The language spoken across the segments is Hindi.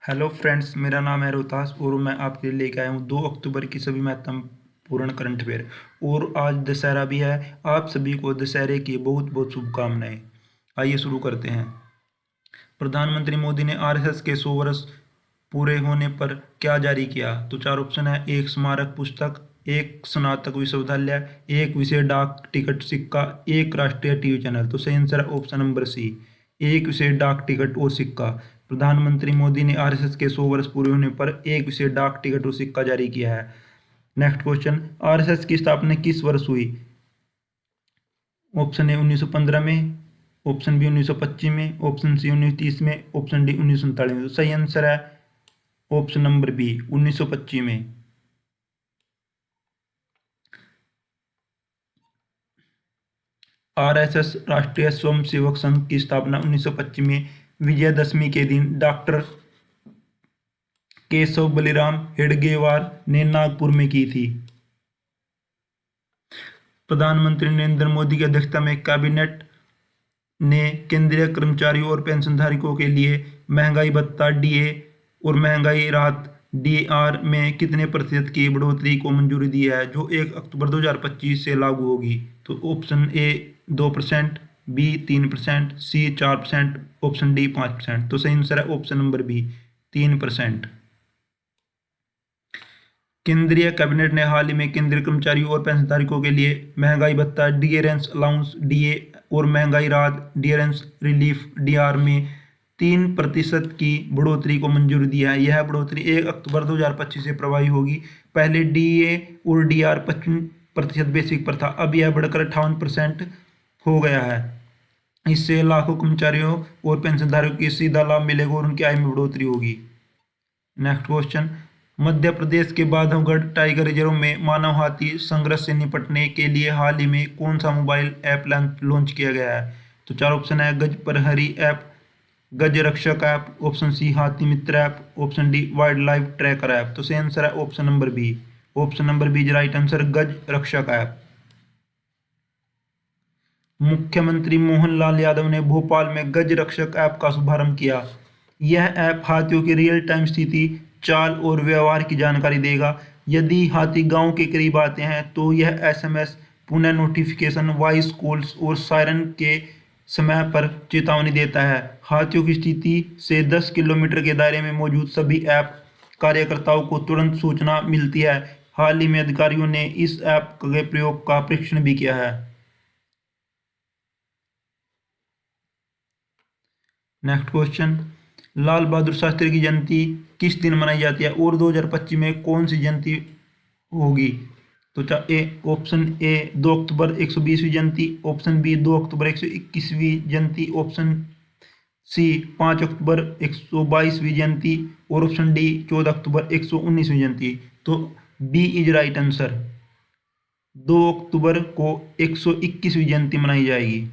हेलो फ्रेंड्स, मेरा नाम है रोहतास और मैं आपके लिए लेके आया हूँ 2 अक्टूबर की सभी महत्वपूर्ण करंट अफेयर। और आज दशहरा भी है। आप सभी को दशहरे की बहुत बहुत शुभकामनाएं। आइए शुरू करते हैं। प्रधानमंत्री मोदी ने आरएसएस के 100 वर्ष पूरे होने पर क्या जारी किया? तो चार ऑप्शन है। एक स्मारक पुस्तक, एक स्नातक विश्वविद्यालय, एक विशेष डाक टिकट सिक्का, एक राष्ट्रीय टीवी चैनल। तो सही आंसर है ऑप्शन नंबर सी, एक विशेष डाक टिकट और सिक्का। प्रधानमंत्री मोदी ने आरएसएस के 100 वर्ष पूरे होने पर एक विशेष डाक टिकट और सिक्का जारी किया है। नेक्स्ट क्वेश्चन, आरएसएस की स्थापना किस वर्ष हुई? ऑप्शन ए 1915 में, ऑप्शन बी 1925 में, ऑप्शन सी 1930 में, ऑप्शन डी 1939 में। तो सही आंसर है ऑप्शन नंबर बी 1925 में। आरएसएस राष्ट्रीय स्वयंसेवक संघ की स्थापना 1925 में विजयदशमी के दिन डॉक्टर केशव बलिराम हेडगेवार ने नागपुर में की थी। प्रधानमंत्री नरेंद्र मोदी की अध्यक्षता में कैबिनेट ने केंद्रीय कर्मचारियों और पेंशनधारकों के लिए महंगाई भत्ता डीए और महंगाई राहत डीआर में कितने प्रतिशत की बढ़ोतरी को मंजूरी दी है, जो 1 अक्टूबर 2025 से लागू होगी? तो option A 2%, B 3%, C 4%, option D 5%। तो सही आंसर है ऑप्शन नंबर बी 3%। केंद्रीय कैबिनेट ने हाल ही में केंद्रीय कर्मचारियों और पेंशनधारकों के लिए महंगाई भत्ता डियरेंस अलाउंस डीए और महंगाई राहत डियरेंस रिलीफ डीआर में 3% की बढ़ोतरी को मंजूरी दिया है। यह बढ़ोतरी 1 अक्टूबर 2025 से प्रभावी होगी। पहले डीए और डीआर 25% बेसिक पर था, अब यह बढ़कर 58% हो गया है। इससे लाखों कर्मचारियों और पेंशनधारकों को सीधा लाभ मिलेगा और उनकी आय में बढ़ोतरी होगी। नेक्स्ट क्वेश्चन, मध्य प्रदेश के बांधवगढ़ टाइगर रिजर्व में मानव हाथी संघर्ष से निपटने के लिए हाल ही में कौन सा मोबाइल ऐप लॉन्च किया गया है? तो चार ऑप्शन है। गज प्रहरी ऐप, गज Rakshak app, option C Hathi Mitra app, option D wild life tracker app. तो सही आंसर है option number B, option number B is right answer, Gaj Rakshak app. मुख्यमंत्री मोहनलाल यादव ने भोपाल में गज रक्षक ऐप का शुभारंभ किया। यह ऐप हाथियों की रियल टाइम स्थिति, चाल और व्यवहार की जानकारी देगा। यदि हाथी गांव के करीब आते हैं तो यह एसएमएस, पुनः नोटिफिकेशन, वॉइस कॉल्स और सायरन के समय पर चेतावनी देता है। हाथियों की स्थिति से 10 किलोमीटर के दायरे में मौजूद सभी ऐप कार्यकर्ताओं को तुरंत सूचना मिलती है। हाल ही में अधिकारियों ने इस ऐप के प्रयोग का परीक्षण भी किया है। नेक्स्ट क्वेश्चन, लाल बहादुर शास्त्री की जयंती किस दिन मनाई जाती है और 2025 में कौन सी जयंती होगी? तो ए ऑप्शन ए 2 अक्टूबर 120वीं जयंती, ऑप्शन बी 2 अक्टूबर 121वीं जयंती, ऑप्शन सी 5 अक्टूबर 122वीं जयंती और ऑप्शन डी 14 अक्टूबर 119वीं जयंती। तो बी इज राइट आंसर, 2 अक्टूबर को 121वीं जयंती मनाई जाएगी।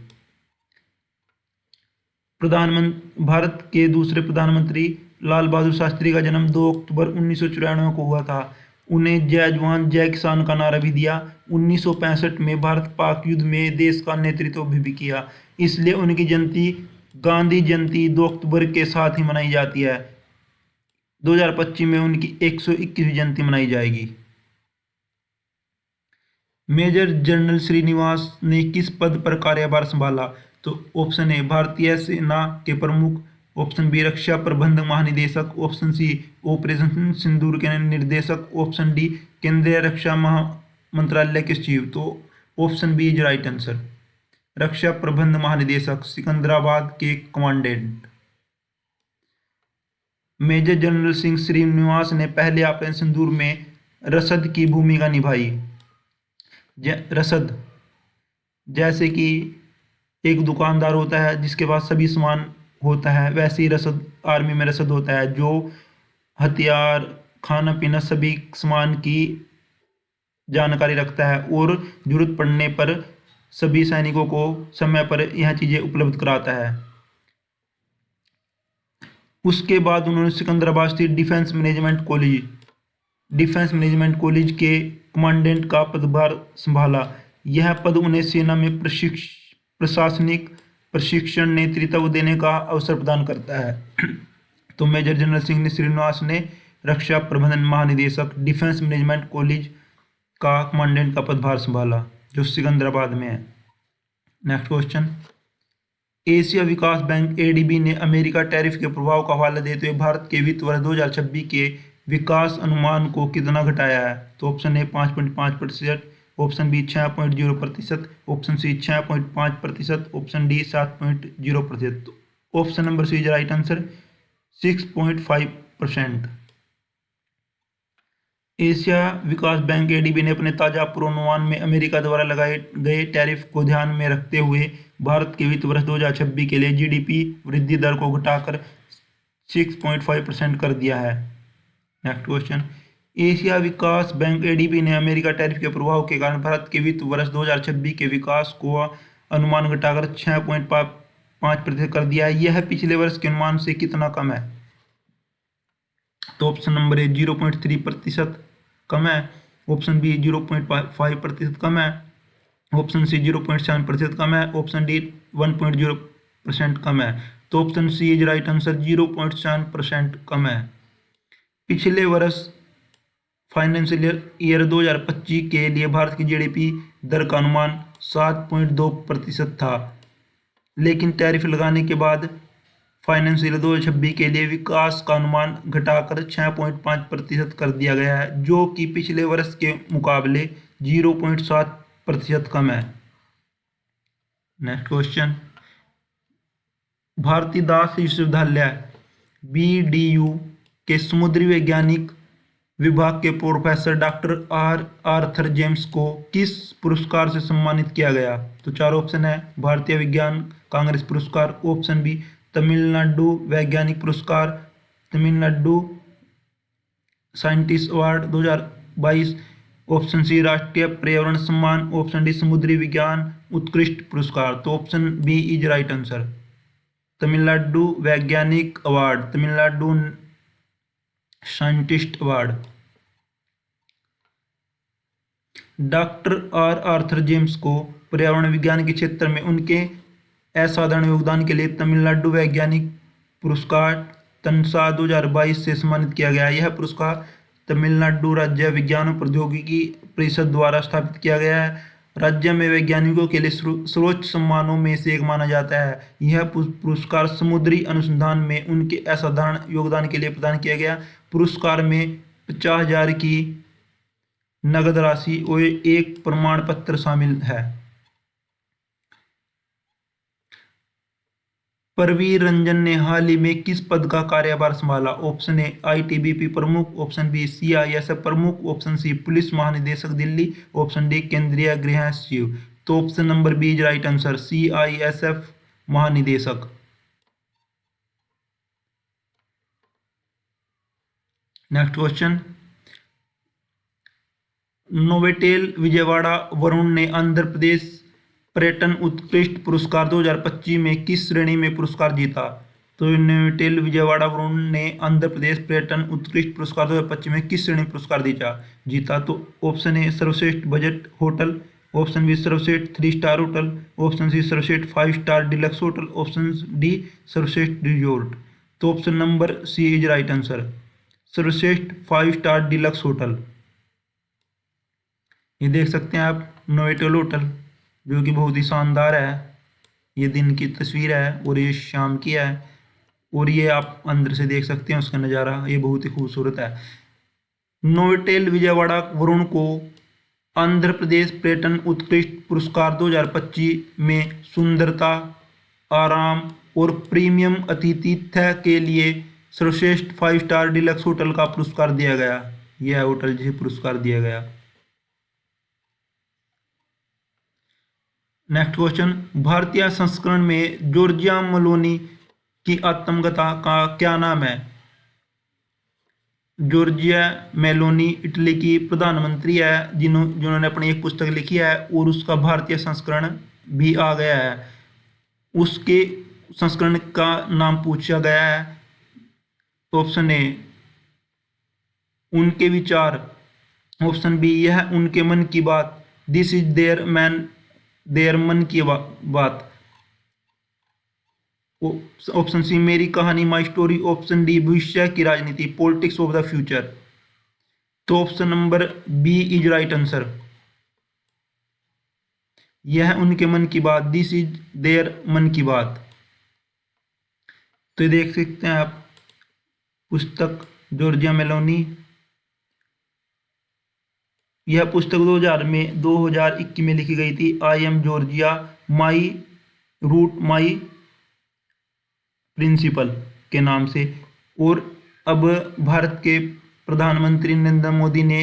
प्रधानमंत्री भारत के दूसरे प्रधानमंत्री लाल बहादुर शास्त्री का जन्म 2 अक्टूबर 1994 को हुआ था। उन्हें जय जवान जय किसान का नारा भी दिया। 1965 में भारत पाक युद्ध में देश का नेतृत्व भी किया, इसलिए उनकी जयंती गांधी जयंती 2 अक्टूबर के साथ ही मनाई जाती है। 2025 में उनकी 121वीं जयंती मनाई जाएगी। मेजर जनरल श्रीनिवास ने किस पद पर कार्यभार संभाला? तो ऑप्शन ए भारतीय सेना के प्रमुख, ऑप्शन बी रक्षा प्रबंधक महानिदेशक, ऑप्शन सी ऑपरेशन सिंदूर के निर्देशक, ऑप्शन डी केंद्रीय रक्षा मंत्रालय के सचिव। तो option B is right answer, रक्षा प्रबंध महानिदेशक, सिकंदराबाद के commandant. Major general Singh Srinivas ने पहले ऑपरेशन सिंदूर में रसद की भूमिका निभाई। रसद, जैसे कि एक दुकानदार होता है जिसके पास सभी सामान होता है, वैसे ही रसद आर्मी में रसद होता है, जो हथियार, खाना पीना सभी सामान की जानकारी रखता है और जरूरत पड़ने पर सभी सैनिकों को समय पर यह चीज़ें उपलब्ध कराता है। उसके बाद उन्होंने सिकंदराबाद स्थित डिफेंस मैनेजमेंट कॉलेज के कमांडेंट का पदभार संभाला। यह पद उन्हें सेना में प्रशासनिक प्रशिक्षण नेतृत्व देने का अवसर प्रदान करता है। तो मेजर जनरल सिंह श्रीनिवास ने रक्षा प्रबंधन महानिदेशक डिफेंस मैनेजमेंट कॉलेज का कमांडेंट का पदभार संभाला, जो सिकंदराबाद में है। नेक्स्ट क्वेश्चन, एशिया विकास बैंक एडीबी ने अमेरिका टैरिफ के प्रभाव का हवाला देते हुए भारत के वित्त वर्ष 2026 के विकास अनुमान को कितना घटाया है? तो option A 5.5%, option B 6.0%, option C 6.5%, option D 7.0%। Option number C is right answer, 6.5%। Asia विकास बैंक एडीबी ने अपने ताजा पूर्वानुमान में अमेरिका द्वारा लगाए गए टैरिफ को ध्यान में रखते हुए भारत के वित्त वर्ष 2026 के लिए जीडीपी वृद्धि दर को घटाकर 6.5% कर दिया है। नेक्स्ट क्वेश्चन, एशिया विकास बैंक एडीबी ने अमेरिका टैरिफ के प्रभाव के कारण भारत के वित्त वर्ष 2026 के विकास को अनुमान घटाकर 6.5% कर दिया है। यह पिछले वर्ष के अनुमान से कितना कम है? तो ऑप्शन नंबर ए 0.3% कम है, ऑप्शन बी 0.5% कम है, ऑप्शन सी 0.7% कम है, ऑप्शन डी 1.0% कम है। तो option C is right answer, 0.7% कम है। पिछले वर्ष फाइनेंशियल ईयर 2025 के लिए भारत की जीडीपी दर का अनुमान 7.2% था, लेकिन टैरिफ लगाने के बाद फाइनेंशियल 2026 के लिए विकास का अनुमान घटाकर 6.5% कर दिया गया है, जो कि पिछले वर्ष के मुकाबले 0.7% कम है। नेक्स्ट क्वेश्चन, भारती दास विश्वविद्यालय BDU के समुद्री वैज्ञानिक विभाग के प्रोफेसर डॉक्टर आर्थर जेम्स को किस पुरस्कार से सम्मानित किया गया? तो चार ऑप्शन है, भारतीय विज्ञान कांग्रेस पुरस्कार, ऑप्शन बी तमिलनाडु वैज्ञानिक पुरस्कार, Tamil Nadu scientist award 2022, option C राष्ट्रीय पर्यावरण सम्मान, ऑप्शन डी समुद्री विज्ञान उत्कृष्ट पुरस्कार। तो option B is right answer, Tamil Nadu वैज्ञानिक award, Tamil Nadu scientist award. Doctor Arthur James को पर्यावरण विज्ञान के क्षेत्र में उनके असाधारण योगदान के लिए तमिलनाडु वैज्ञानिक पुरस्कार तनसा 2022 से सम्मानित किया गया। यह पुरस्कार तमिलनाडु राज्य विज्ञान और प्रौद्योगिकी परिषद द्वारा स्थापित किया गया है। राज्य में वैज्ञानिकों के लिए सर्वोच्च सम्मानों में से एक माना जाता है। यह पुरस्कार समुद्री अनुसंधान में उनके असाधारण योगदान के लिए प्रदान किया गया। पुरस्कार में 50,000 की नगद राशि और एक प्रमाण पत्र शामिल है। परवीर रंजन ने हाल ही में किस पद का कार्यभार संभाला? ऑप्शन ए आईटीबीपी प्रमुख, ऑप्शन बी सीआईएसएफ प्रमुख, ऑप्शन सी पुलिस महानिदेशक दिल्ली, ऑप्शन डी केंद्रीय गृह सचिव। तो option number B is right answer, CISF महानिदेशक। Next question, Novotel Vijayawada Varun ने आंध्र प्रदेश पर्यटन उत्कृष्ट पुरस्कार 2025 में किस श्रेणी में पुरस्कार जीता? तो नोवेटेल विजयवाड़ा वरुण ने आंध्र प्रदेश पर्यटन उत्कृष्ट पुरस्कार 2025 में किस श्रेणी में पुरस्कार जीता? तो ऑप्शन ए सर्वश्रेष्ठ बजट होटल, ऑप्शन बी सर्वश्रेष्ठ 3 स्टार होटल, ऑप्शन सी सर्वश्रेष्ठ 5 star deluxe hotel, option D सर्वश्रेष्ठ रिजॉर्ट। तो option number C is right answer, सर्वश्रेष्ठ 5 स्टार डिलक्स होटल। ये देख सकते हैं आप नोवेटेल होटल, जो कि बहुत ही शानदार है। ये दिन की तस्वीर है और ये शाम की है, और ये आप अंदर से देख सकते हैं उसका नज़ारा, ये बहुत ही खूबसूरत है। नोवेटेल विजयवाड़ा वरुण को आंध्र प्रदेश पर्यटन उत्कृष्ट पुरस्कार 2025 में सुंदरता, आराम और प्रीमियम आतिथ्य के लिए सर्वश्रेष्ठ 5 स्टार डिलक्स होटल का पुरस्कार दिया गया। यह होटल जिसे पुरस्कार दिया गया। नेक्स्ट क्वेश्चन, भारतीय संस्करण में जॉर्जिया मेलोनी की आत्मकथा का क्या नाम है? जॉर्जिया मेलोनी इटली की प्रधानमंत्री है, जिन्होंने अपनी एक पुस्तक लिखी है और उसका भारतीय संस्करण भी आ गया है। उसके संस्करण का नाम पूछा गया है। ऑप्शन ए उनके विचार, ऑप्शन बी यह उनके मन की बात, दिस इज देयर मन की बात, ऑप्शन सी मेरी कहानी माई स्टोरी, ऑप्शन डी भविष्य की राजनीति पॉलिटिक्स ऑफ द फ्यूचर। तो option number B is right answer. यह उनके मन की बात, दिस इज देयर मन की बात। तो ये देख सकते हैं आप पुस्तक जॉर्जिया मेलोनी। यह पुस्तक 2021 में लिखी गई थी। I am Giorgia my root my principle के नाम से। और अब भारत के प्रधानमंत्री नरेंद्र मोदी ने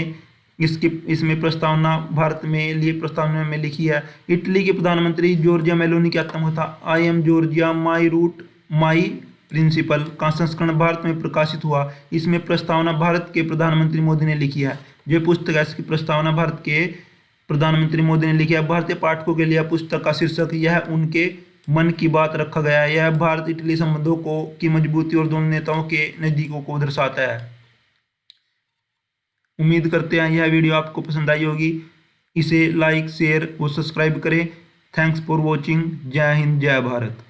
इसमें प्रस्तावना भारत में लिए प्रस्तावना में लिखी है। इटली के प्रधानमंत्री जॉर्जिया मेलोनी का आत्मकथा था I am Giorgia my root my principle का संस्करण भारत में प्रकाशित हुआ। इसमें प्रस्तावना भारत के प्रधानमंत्री मोदी ने लिखी है। जो पुस्तक है इसकी प्रस्तावना भारत के प्रधानमंत्री मोदी ने लिखी है। भारतीय पाठकों के लिए पुस्तक का शीर्षक यह उनके मन की बात रखा गया है। यह भारत इटली संबंधों को की मजबूती और दोनों नेताओं के नजदीकों को दर्शाता है। उम्मीद करते हैं यह वीडियो आपको पसंद आई होगी। इसे लाइक शेयर और सब्सक्राइब करें। Thanks for watching. जय हिंद जय भारत।